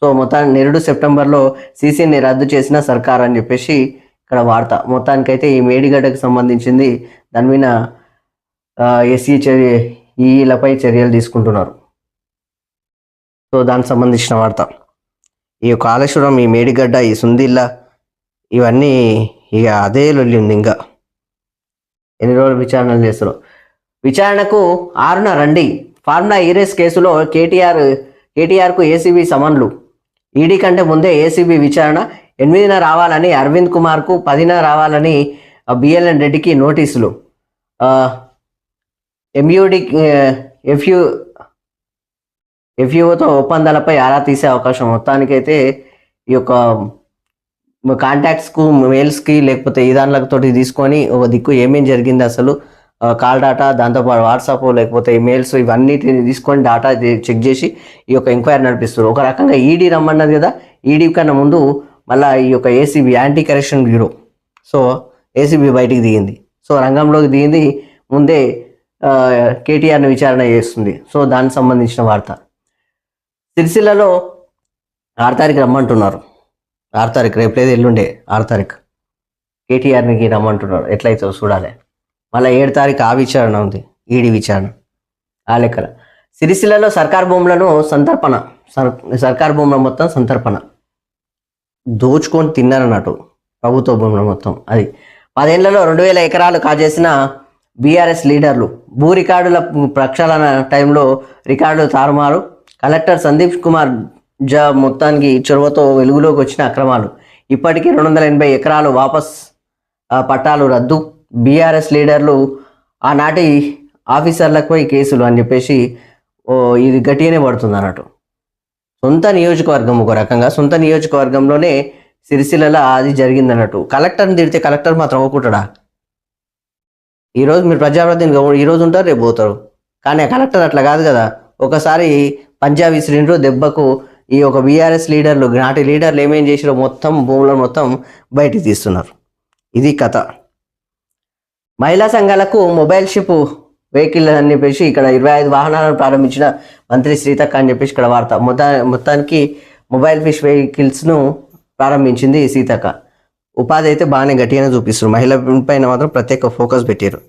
A: సో మొత్తానికి 2 సెప్టెంబర్లో సీసీని రద్దు చేసిన సర్కార్ అని చెప్పేసి ఇక్కడ వార్త. మొత్తానికైతే ఈ మేడిగడ్డకు సంబంధించింది దాని మీద ఈలపై చర్యలు తీసుకుంటున్నారు. సో దానికి సంబంధించిన వార్త. ఈ కాళేశ్వరం, ఈ మేడిగడ్డ, ఈ సుందిల్ల, ఇవన్నీ ఇక అదే లొల్లి ఉంది. ఇంకా ఎన్ని రోజులు విచారణలు చేస్తారు? విచారణకు 6న రండి. ఫార్ములా ఈరేస్ కేసులో కేటీఆర్కు ఏసీబీ సమన్లు. ఈడీ కంటే ముందే ఏసీబీ విచారణ. 8న రావాలని అరవింద్ కుమార్కు, 10న రావాలని బిఎల్ఎన్ రెడ్డికి నోటీసులు. ఎంయూడి ఎఫ్యూతో ఒప్పందాలపై ఆరా తీసే అవకాశం. మొత్తానికైతే ఈ యొక్క కాంటాక్ట్స్కు, మెయిల్స్కి లేకపోతే ఈ దానిలతో తీసుకొని ఒక దిక్కు ఏమేం జరిగింది అసలు, కాల్ డేటా, దాంతోపాటు వాట్సాప్ లేకపోతే మెయిల్స్, ఇవన్నిటిని తీసుకొని డేటా చెక్ చేసి ఈ యొక్క ఎంక్వైరీ నడిపిస్తారు. ఒక రకంగా ఈడీ రమ్మన్నది కదా, ఈడీ కన్నా ముందు మళ్ళీ ఈ యొక్క ACB, anti corruption bureau, so ACB బయటికి దిగింది. సో రంగంలోకి దిగింది, ముందే కేటీఆర్ని విచారణ చేస్తుంది. సో దానికి సంబంధించిన వార్త. సిరిసిల్లలో 6 తారీఖు రమ్మంటున్నారు. 6 తారీఖు, రేపు లేదు ఎల్లుండే 6 తారీఖు కేటీఆర్కి రమ్మంటున్నారు. ఎట్లయితే చూడాలి. మళ్ళీ 7 తారీఖు ఆ విచారణ ఉంది, ఈడీ విచారణ. ఆ లెక్కల సిరిసిల్లలో సర్కార్ భూముల మొత్తం సంతర్పణ దోచుకొని తిన్నారన్నట్టు. ప్రభుత్వ భూముల మొత్తం అది 10 ఏళ్లలో 2,000 ఎకరాలు కాజేసిన బీఆర్ఎస్ లీడర్లు. భూ రికార్డుల ప్రక్షాళన టైంలో రికార్డులు తారుమారు. కలెక్టర్ సందీప్ కుమార్ మొత్తానికి చొరవతో వెలుగులోకి వచ్చిన అక్రమాలు. ఇప్పటికీ 280 ఎకరాలు వాపస్, పట్టాలు రద్దు. బీఆర్ఎస్ లీడర్లు ఆనాటి ఆఫీసర్లపై కేసులు అని చెప్పేసి ఇది గట్టిగానే పడుతుంది అన్నట్టు. సొంత నియోజకవర్గం, ఒక రకంగా సొంత నియోజకవర్గంలోనే సిరిసిల్లలో అది జరిగిందన్నట్టు. కలెక్టర్ని తిడితే కలెక్టర్ మాత్రం ఒప్పుకుంటాడా? ఈరోజు మీరు ప్రజాప్రతినిధి ఈరోజు ఉంటారు, రేపు పోతారు. కానీ కలెక్టర్ అట్లా కాదు కదా. ఒకసారి పంజాబ్ విసిరిండ్రు దెబ్బకు ఈ ఒక బీఆర్ఎస్ లీడర్లు, నాటి లీడర్లు ఏమేం చేసిరో మొత్తం భూములను మొత్తం బయటికి తీస్తున్నారు. ఇది కథ. మహిళా సంఘాలకు మొబైల్ షిప్ వెహికల్ అని చెప్పేసి ఇక్కడ 25 వాహనాలను ప్రారంభించిన మంత్రి శ్రీతక్క అని చెప్పేసి ఇక్కడ వార్త. మొత్తానికి మొబైల్ ఫిష్ వెహికల్స్ను ప్రారంభించింది సీతక్క. ఉపాధి అయితే బాగానే గట్టిగానే చూపిస్తారు. మహిళ పైన మాత్రం ప్రత్యేక ఫోకస్ పెట్టారు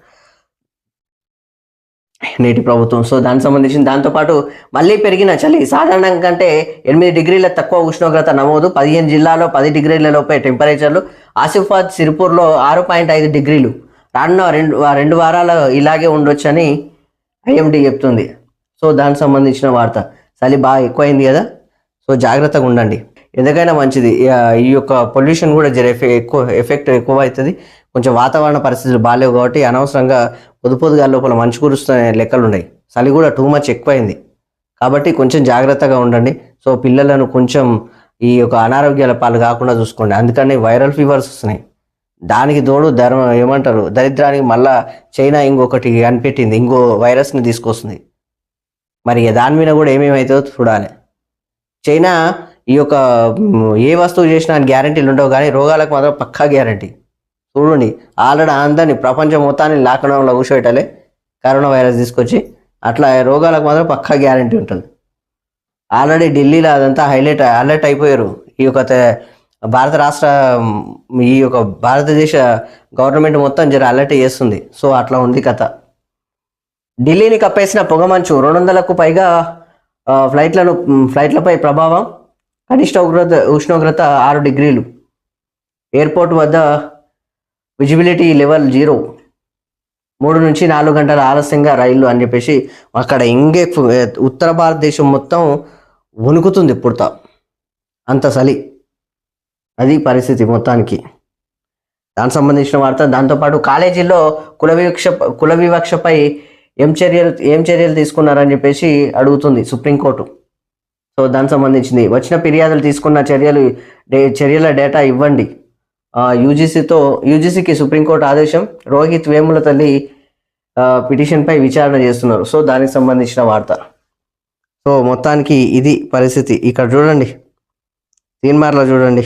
A: నేటి ప్రభుత్వం. సో దానికి సంబంధించిన దాంతోపాటు మళ్ళీ పెరిగిన చలి. సాధారణం కంటే 8 డిగ్రీల తక్కువ ఉష్ణోగ్రత నమోదు. 15 జిల్లాల్లో 10 డిగ్రీల లోపే టెంపరేచర్లు. ఆసిఫాబాద్, సిరిపూర్లో 6.5 డిగ్రీలు. రానున్న 2 వారాలు ఇలాగే ఉండొచ్చని ఐఎండీ చెప్తుంది. సో దానికి సంబంధించిన వార్త. చలి బాగా ఎక్కువైంది కదా, సో జాగ్రత్తగా ఉండండి. ఎందుకైనా మంచిది. ఈ యొక్క పొల్యూషన్ కూడా ఎఫెక్ట్ ఎక్కువ అవుతుంది. కొంచెం వాతావరణ పరిస్థితులు బాగాలేవు కాబట్టి అనవసరంగా పొద్దుగా లోపల మంచు కురుస్తున్న లెక్కలు ఉన్నాయి. చలి కూడా టూ మచ్ ఎక్కువైంది కాబట్టి కొంచెం జాగ్రత్తగా ఉండండి. సో పిల్లలను కొంచెం ఈ యొక్క అనారోగ్యాల పాలు కాకుండా చూసుకోండి. అందుకని వైరల్ ఫీవర్స్ వస్తున్నాయి. దానికి తోడు దరిద్రానికి మళ్ళా చైనా ఇంకొకటి కనిపెట్టింది, ఇంకో వైరస్ని తీసుకొస్తుంది. మరి దాని మీద కూడా ఏమేమవుతుందో చూడాలి. చైనా ఈ యొక్క ఏ వస్తువు చేసినా గ్యారంటీలు ఉండవు, కానీ రోగాలకు మాత్రం పక్కా గ్యారంటీ. చూడండి, ఆల్రెడీ అందరినీ ప్రపంచం మొత్తాన్ని లాక్డౌన్లో కూర్చోబెట్టాలి కరోనా వైరస్ తీసుకొచ్చి. అట్లా రోగాలకు మాత్రం పక్కా గ్యారంటీ ఉంటుంది. ఆల్రెడీ ఢిల్లీలో అదంతా అలర్ట్ అయిపోయారు. ఈ యొక్క భారత రాష్ట్ర ఈ యొక్క భారతదేశ గవర్నమెంట్ మొత్తం జర అలర్ట్ చేస్తుంది. సో అట్లా ఉంది కథ. ఢిల్లీని కప్పేసిన పొగమంచు, 200కు పైగా ఫ్లైట్లపై ప్రభావం, కనిష్ట ఉష్ణోగ్రత 6 డిగ్రీలు, ఎయిర్పోర్ట్ వద్ద విజిబిలిటీ లెవెల్ 0, 3 నుంచి 4 గంటల ఆలస్యంగా రైళ్లు అని చెప్పేసి అక్కడ ఉత్తర భారతదేశం మొత్తం వణుకుతుంది పుడతా, అంత చలి. అది పరిస్థితి మొత్తానికి. దానికి సంబంధించిన వార్త. దాంతోపాటు కాలేజీల్లో కుల వివక్షపై ఏం చర్యలు తీసుకున్నారని చెప్పేసి అడుగుతుంది సుప్రీంకోర్టు. సో దానికి సంబంధించింది వచ్చిన ఫిర్యాదులు తీసుకున్న చర్యల డేటా ఇవ్వండి. యూజీసీకి సుప్రీంకోర్టు ఆదేశం. రోహిత్ వేముల తల్లి పిటిషన్పై విచారణ చేస్తున్నారు. సో దానికి సంబంధించిన వార్త. సో మొత్తానికి ఇది పరిస్థితి. ఇక్కడ చూడండి, తీన్మార్లో చూడండి,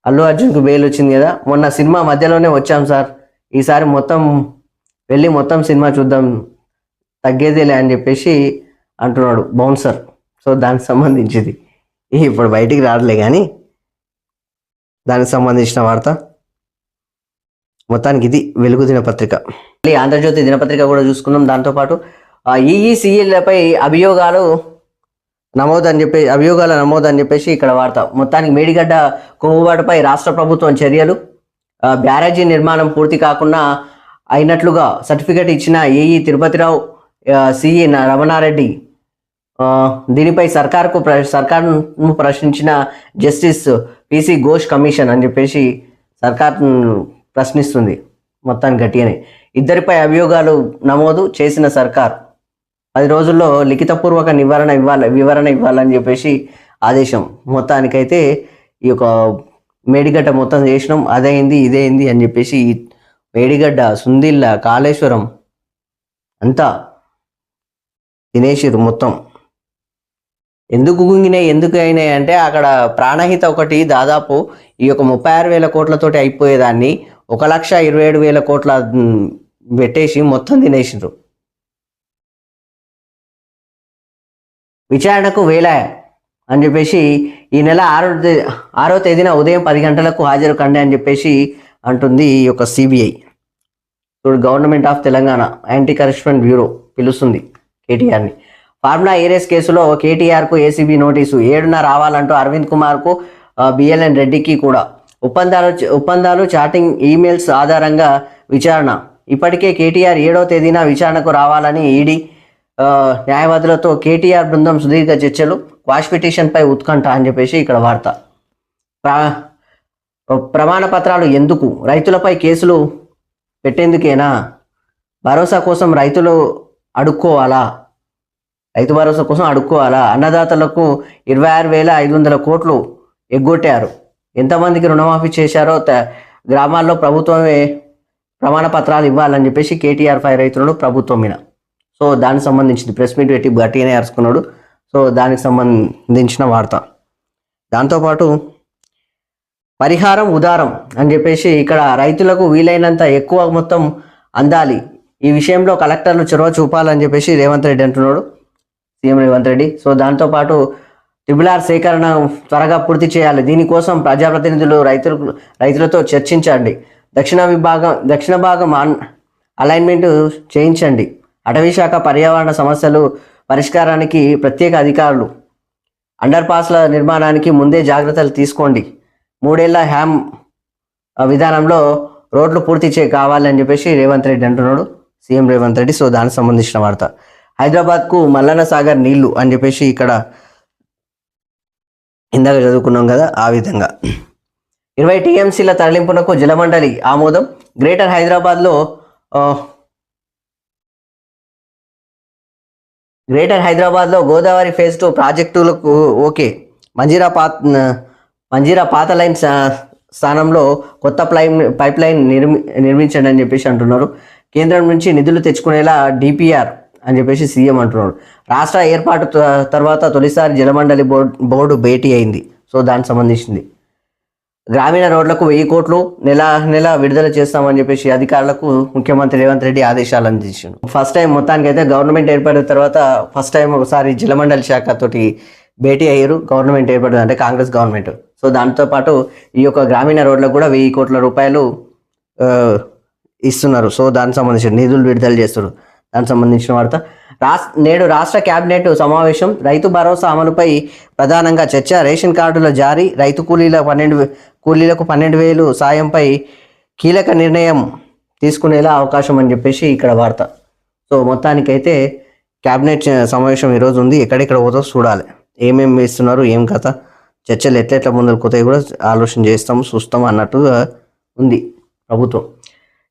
A: అల్లు అర్జున్కు బెయిల్ వచ్చింది కదా. మొన్న సినిమా మధ్యలోనే వచ్చాం సార్, ఈసారి మొత్తం సినిమా చూద్దాం, తగ్గేదేలే అని చెప్పేసి అంటున్నాడు బౌన్సర్. సో దానికి సంబంధించింది ఇప్పుడు బయటికి రావట్లే, కానీ దానికి సంబంధించిన వార్త. మొత్తానికి ఇది వెలుగు దినపత్రిక. మళ్ళీ ఆంధ్రజ్యోతి దినపత్రిక కూడా చూసుకుందాం. దాంతోపాటు ఈఈసీఎల్పై అభియోగాల నమోదు అని చెప్పేసి ఇక్కడ వార్త. మొత్తానికి మేడిగడ్డ కుంగుబాటుపై రాష్ట్ర ప్రభుత్వం చర్యలు. బ్యారేజీ నిర్మాణం పూర్తి కాకుండా అయినట్లుగా సర్టిఫికెట్ ఇచ్చిన ఏఈ తిరుపతిరావు, సిఈ రమణారెడ్డి. దీనిపై సర్కార్ను ప్రశ్నించిన జస్టిస్ పిసి ఘోష్ కమిషన్ అని చెప్పేసి సర్కార్ ప్రశ్నిస్తుంది మొత్తానికి గట్టిగానే. ఇద్దరిపై అభియోగాలు నమోదు చేసిన సర్కార్ 10 రోజుల్లో లిఖితపూర్వక వివరణ ఇవ్వాలని చెప్పేసి ఆదేశం. మొత్తానికైతే ఈ యొక్క మేడిగడ్డ మొత్తం చేసినాం, అదైంది ఇదైంది అని చెప్పేసి మేడిగడ్డ, సుందిల్ల, కాళేశ్వరం అంతా తినేసిరు మొత్తం. ఎందుకు అయినాయి అంటే అక్కడ ప్రాణహిత ఒకటి దాదాపు ఈ యొక్క 36,000 కోట్లతోటి అయిపోయేదాన్ని 1,27,000 కోట్ల పెట్టేసి మొత్తం తినేసిరు. విచారణకు వేలాయ అని చెప్పేసి ఈ నెల 6వ తేదీన ఉదయం 10 గంటలకు హాజరు కండి అని చెప్పేసి అంటుంది ఈ యొక్క CBI. Government of Telangana anti corruption bureau పిలుస్తుంది కేటీఆర్ని. ఫార్ములా ఏరియస్ కేసులో కేటీఆర్కు ఏసీబీ నోటీసు. 7న రావాలంటూ అరవింద్ కుమార్కు, బిఎల్ఎన్ రెడ్డికి కూడా ఒప్పందాలు చాటింగ్ ఈమెయిల్స్ ఆధారంగా విచారణ. ఇప్పటికే కేటీఆర్ 7వ తేదీన విచారణకు రావాలని ఈడీ న్యాయవాదులతో కేటీఆర్ బృందం సుదీర్ఘ చర్చలు. క్వాష్ పిటిషన్పై ఉత్కంఠ అని చెప్పేసి ఇక్కడ వార్త. ప్రమాణ పత్రాలు ఎందుకు? రైతులపై కేసులు పెట్టేందుకేనా? భరోసా కోసం రైతు భరోసా కోసం అడుక్కోవాలా? అన్నదాతలకు 26,500 కోట్లు ఎగ్గొట్టారు. ఎంతమందికి రుణమాఫీ చేశారో గ్రామాల్లో ప్రభుత్వమే ప్రమాణ పత్రాలు ఇవ్వాలని చెప్పేసి కేటీఆర్ ఫైర్ రైతులను ప్రభుత్వం మీద. సో దానికి సంబంధించింది ప్రెస్ మీట్ పెట్టి గట్టిగానే అరుచుకున్నాడు. సో దానికి సంబంధించిన వార్త. దాంతోపాటు పరిహారం ఉదారం అని చెప్పేసి ఇక్కడ రైతులకు వీలైనంత ఎక్కువ మొత్తం అందాలి, ఈ విషయంలో కలెక్టర్లు చొరవ చూపాలని చెప్పేసి రేవంత్ రెడ్డి అంటున్నాడు, సీఎం రేవంత్ రెడ్డి. సో దాంతోపాటు RRR సేకరణ త్వరగా పూర్తి చేయాలి, దీనికోసం ప్రజాప్రతినిధులు రైతులతో చర్చించండి, దక్షిణ భాగం అలైన్మెంట్ చేయించండి, అటవీ శాఖ పర్యావరణ సమస్యలు పరిష్కారానికి ప్రత్యేక అధికారులు, అండర్ పాస్ల నిర్మాణానికి ముందే జాగ్రత్తలు తీసుకోండి, 3 ఏళ్ల హ్యామ్ విధానంలో రోడ్లు పూర్తి కావాలని చెప్పేసి రేవంత్ రెడ్డి అంటున్నాడు, సీఎం రేవంత్ రెడ్డి. సో దానికి సంబంధించిన వార్త. హైదరాబాద్కు మల్లన్న సాగర్ నీళ్లు అని చెప్పేసి ఇక్కడ ఇందాక చదువుకున్నాం కదా, ఆ విధంగా 20 టీఎంసీల తరలింపునకు జలమండలి ఆమోదం. గ్రేటర్ హైదరాబాద్లో గోదావరి ఫేజ్ 2 ప్రాజెక్టులకు ఓకే. మంజీరా పాత లైన్ స్థానంలో కొత్త పైప్ లైన్ నిర్మించండి అని చెప్పేసి అంటున్నారు. కేంద్రం నుంచి నిధులు తెచ్చుకునేలా డిపిఆర్ అని చెప్పేసి సీఎం అంటున్నాడు. రాష్ట్ర ఏర్పాటు తర్వాత తొలిసారి జలమండలి బోర్డు భేటీ అయింది. సో దానికి సంబంధించింది. గ్రామీణ రోడ్లకు 1000 కోట్లు నెల నెల విడుదల చేస్తామని చెప్పేసి అధికారులకు ముఖ్యమంత్రి రేవంత్ రెడ్డి ఆదేశాలు అందించారు. ఫస్ట్ టైం మొత్తానికి అయితే గవర్నమెంట్ ఏర్పడిన తర్వాత ఫస్ట్ టైం ఒకసారి జలమండలి శాఖ తోటి భేటీ అయ్యారు. గవర్నమెంట్ ఏర్పడింది అంటే కాంగ్రెస్ గవర్నమెంట్. సో దాంతోపాటు ఈ యొక్క గ్రామీణ రోడ్లకు కూడా 1000 కోట్ల రూపాయలు ఇస్తున్నారు. సో దానికి సంబంధించిన నిధులు విడుదల చేస్తారు. దానికి సంబంధించిన వార్త. నేడు రాష్ట్ర కేబినెట్ సమావేశం. రైతు భరోసా అమలుపై ప్రధానంగా చర్చ. రేషన్ కార్డుల జారీ, రైతు కూలీలకు 12,000 సాయంపై కీలక నిర్ణయం తీసుకునేలా అవకాశం అని చెప్పేసి ఇక్కడ వార్త. సో మొత్తానికైతే కేబినెట్ సమావేశం ఈరోజు ఉంది. ఎక్కడెక్కడ పోతో చూడాలి, ఏమేమి ఇస్తున్నారు, ఏం కథ, చర్చలు ఎట్లెట్లా ముందరకు పోతాయి కూడా ఆలోచన చేస్తాము, చూస్తాము అన్నట్టుగా ఉంది ప్రభుత్వం.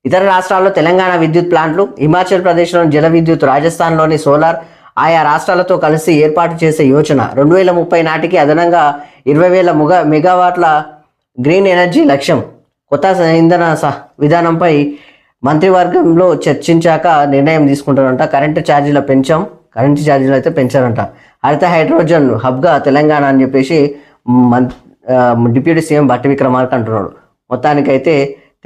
A: ఇతర రాష్ట్రాల్లో తెలంగాణ విద్యుత్ ప్లాంట్లు, హిమాచల్ ప్రదేశ్లోని జల విద్యుత్, రాజస్థాన్లోని సోలార్ ఆయా రాష్ట్రాలతో కలిసి ఏర్పాటు చేసే యోచన. 2030 నాటికి అదనంగా 20,000 మెగావాట్ల గ్రీన్ ఎనర్జీ లక్ష్యం. కొత్త ఇంధన విధానంపై మంత్రివర్గంలో చర్చించాక నిర్ణయం తీసుకుంటారంట. కరెంటు ఛార్జీలు అయితే పెంచారంట. హరిత హైడ్రోజన్ హబ్గా తెలంగాణ అని చెప్పేసి డిప్యూటీ సీఎం బట్టి విక్రమార్క అంటున్నాడు. మొత్తానికైతే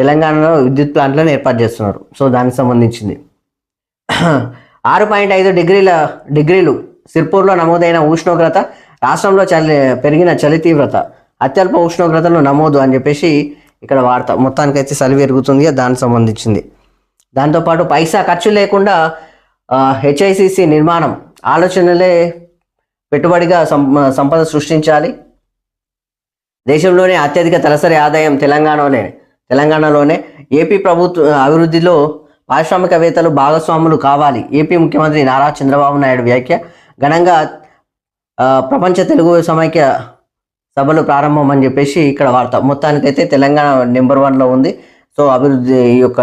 A: తెలంగాణలో విద్యుత్ ప్లాంట్లను ఏర్పాటు చేస్తున్నారు. సో దానికి సంబంధించింది 6.5 డిగ్రీలు సిర్పూర్లో నమోదైన ఉష్ణోగ్రత. రాష్ట్రంలో పెరిగిన చలి తీవ్రత, అత్యల్ప ఉష్ణోగ్రతలు నమోదు అని చెప్పేసి ఇక్కడ వార్త. మొత్తానికైతే చలి పెరుగుతుంది, దానికి సంబంధించింది. దాంతోపాటు పైసా ఖర్చు లేకుండా హెచ్ఐసిసి నిర్మాణం, ఆలోచనలే పెట్టుబడిగా సంపద సృష్టించాలి. దేశంలోనే అత్యధిక తలసరి ఆదాయం తెలంగాణలోనే. ఏపీ ప్రభుత్వ అభివృద్ధిలో పారిశ్రామికవేత్తలు భాగస్వాములు కావాలి. ఏపీ ముఖ్యమంత్రి నారా చంద్రబాబు నాయుడు వ్యాఖ్య. ఘనంగా ప్రపంచ తెలుగు సమైక్య సభలు ప్రారంభం అని చెప్పేసి ఇక్కడ వార్త. మొత్తానికైతే తెలంగాణ నెంబర్ 1లో ఉంది. సో అభివృద్ధి ఈ యొక్క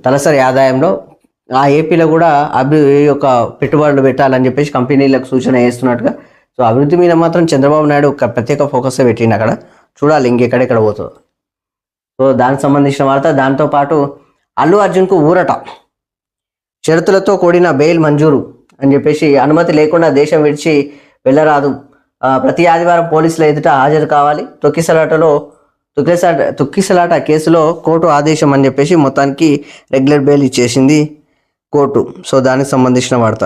A: తలసరి ఆదాయంలో ఆ ఏపీలో కూడా ఈ యొక్క పెట్టుబడులు పెట్టాలని చెప్పేసి కంపెనీలకు సూచన చేస్తున్నట్టుగా. సో అభివృద్ధి మీద మాత్రం చంద్రబాబు నాయుడు ఒక ప్రత్యేక ఫోకస్ పెట్టిండు. అక్కడ చూడాలి ఇంకెక్కడెక్కడ పోతుందో. సో దానికి సంబంధించిన వార్త. దాంతోపాటు అల్లు అర్జున్కు ఊరట. షరతులతో కూడిన బెయిల్ మంజూరు అని చెప్పేసి, అనుమతి లేకుండా దేశం విడిచి వెళ్ళరాదు, ప్రతి ఆదివారం పోలీసుల ఎదుట హాజరు కావాలి, తొక్కిసలాట కేసులో కోర్టు ఆదేశం అని చెప్పేసి మొత్తానికి రెగ్యులర్ బెయిల్ ఇచ్చేసింది కోర్టు. సో దానికి సంబంధించిన వార్త.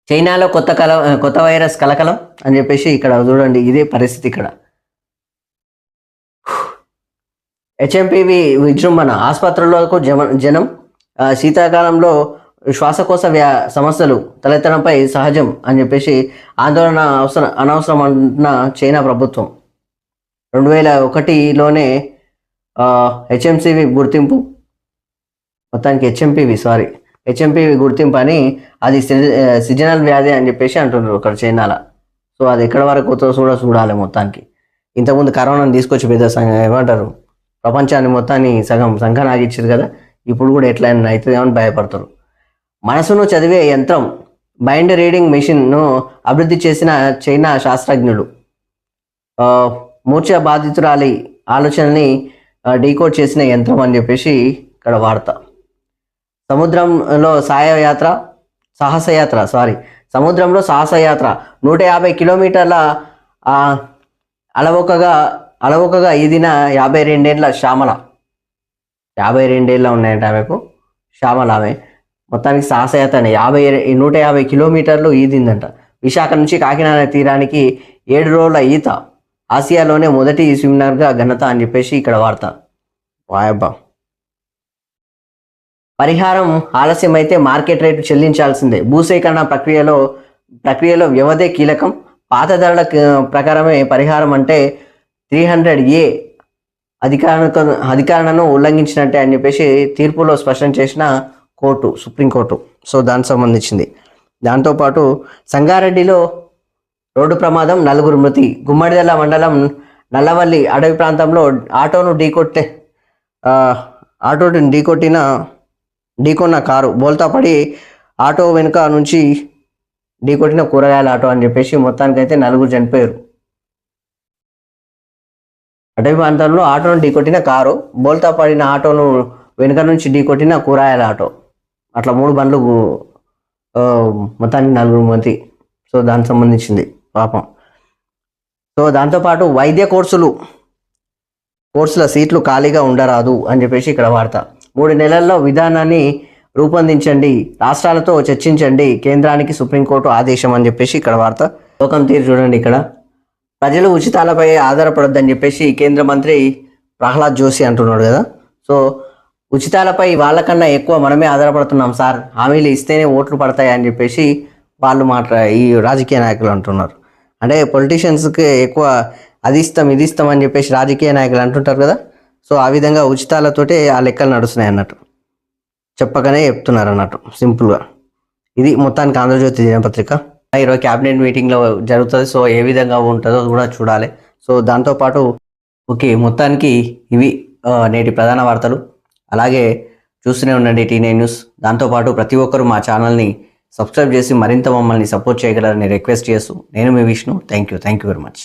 A: చైనాలో కొత్త వైరస్ కలకలం అని చెప్పేసి ఇక్కడ చూడండి, ఇదే పరిస్థితి ఇక్కడ. హెచ్ఎంపీవి విజృంభణ, ఆసుపత్రులకు జనం. శీతాకాలంలో శ్వాసకోశ సమస్యలు తలెత్తడంపై సహజం అని చెప్పేసి ఆందోళన అనవసరం అన్న చైనా ప్రభుత్వం. 2001లోనే హెచ్ఎంసీవి గుర్తింపు, మొత్తానికి హెచ్ఎంపీవి గుర్తింపు అని, అది సిజనల్ వ్యాధి అని చెప్పేసి అంటున్నారు అక్కడ చైనాలో. సో అది ఎక్కడ వరకు చూడాలి మొత్తానికి. ఇంతకుముందు కరోనాను తీసుకొచ్చి పెద్ద ఏమంటారు ప్రపంచాన్ని మొత్తాన్ని సగం సంఘనాగిచ్చారు కదా. ఇప్పుడు కూడా ఎట్లా అవుతుందేమని భయపడతారు. మనసును చదివే యంత్రం, మైండ్ రీడింగ్ మెషిన్ను అభివృద్ధి చేసిన చైనా శాస్త్రజ్ఞులు. మూర్ఛ బాధితురాలి ఆలోచనని డీకోడ్ చేసిన యంత్రం అని చెప్పేసి ఇక్కడ వార్త. సముద్రంలో సాహసయాత్ర 150 కిలోమీటర్ల అలవోకగా ఈదిన 52 ఏళ్ల శ్యామల. 52 ఏళ్ళ ఉన్నాయంట ఆమెకు, శ్యామల ఆమె. మొత్తానికి సాహసయాత్ర 150 కిలోమీటర్లు ఈదిందంట. విశాఖ నుంచి కాకినాడ తీరానికి 7 రోజుల ఈత. ఆసియాలోనే మొదటి స్విమ్మర్గా ఘనత అని చెప్పేసి ఇక్కడ వార్త. వాయబ్బా. పరిహారం ఆలస్యమైతే మార్కెట్ రేటు చెల్లించాల్సిందే. భూసేకరణ ప్రక్రియలో వ్యవధే కీలకం. పాత ధరల ప్రకారమే పరిహారం అంటే 300A అధికారణను ఉల్లంఘించినట్టే అని చెప్పేసి తీర్పులో స్పష్టం చేసిన సుప్రీంకోర్టు. సో దానికి సంబంధించింది. దాంతోపాటు సంగారెడ్డిలో రోడ్డు ప్రమాదం, 4 మృతి. గుమ్మడిదల మండలం నల్లవల్లి అడవి ప్రాంతంలో ఆటోను ఢీకొన్న కారు బోల్తా పడి ఆటో వెనుక నుంచి ఢీకొట్టిన కూరగాయల ఆటో అని చెప్పేసి మొత్తానికైతే 4 చనిపోయారు. అటవీ ప్రాంతంలో ఆటోను ఢీకొట్టిన కారు, బోల్తా పడిన ఆటోను వెనుక నుంచి ఢీకొట్టిన కూరగాయల ఆటో, అట్లా 3 బండ్లు మొత్తానికి 4 మంది. సో దానికి సంబంధించింది పాపం. సో దాంతోపాటు వైద్య కోర్సుల సీట్లు ఖాళీగా ఉండరాదు అని చెప్పేసి ఇక్కడ వార్త. 3 నెలల్లో విధానాన్ని రూపొందించండి, రాష్ట్రాలతో చర్చించండి, కేంద్రానికి సుప్రీంకోర్టు ఆదేశం అని చెప్పేసి ఇక్కడ వార్త. లోకం తీరు చూడండి, ఇక్కడ ప్రజలు ఉచితాలపై ఆధారపడొద్దని చెప్పేసి కేంద్ర మంత్రి ప్రహ్లాద్ జోషి అంటున్నాడు కదా. సో ఉచితాలపై వాళ్ళకన్నా ఎక్కువ మనమే ఆధారపడుతున్నాం సార్, హామీలు ఇస్తేనే ఓట్లు పడతాయి అని చెప్పేసి వాళ్ళు ఈ రాజకీయ నాయకులు అంటున్నారు. అంటే పొలిటీషియన్స్కి ఎక్కువ అది ఇస్తాం ఇది ఇస్తాం అని చెప్పేసి రాజకీయ నాయకులు అంటుంటారు కదా. సో ఆ విధంగా ఉచితాలతోటే ఆ లెక్కలు నడుస్తున్నాయి అన్నట్టు, చెప్పకనే చెప్తున్నారు అన్నట్టు సింపుల్గా. ఇది మొత్తానికి ఆంధ్రజ్యోతి దినపత్రిక. ఈరోజు క్యాబినెట్ మీటింగ్లో జరుగుతుంది. సో ఏ విధంగా ఉంటుందో కూడా చూడాలి. సో దాంతోపాటు ఓకే, మొత్తానికి ఇవి నేటి ప్రధాన వార్తలు. అలాగే చూస్తూనే ఉండండి T9 న్యూస్. దాంతోపాటు ప్రతి ఒక్కరూ మా ఛానల్ని సబ్స్క్రైబ్ చేసి మరింత మమ్మల్ని సపోర్ట్ చేయగలరని రిక్వెస్ట్ చేస్తూ నేను మీ Vishnu. Thank you very much.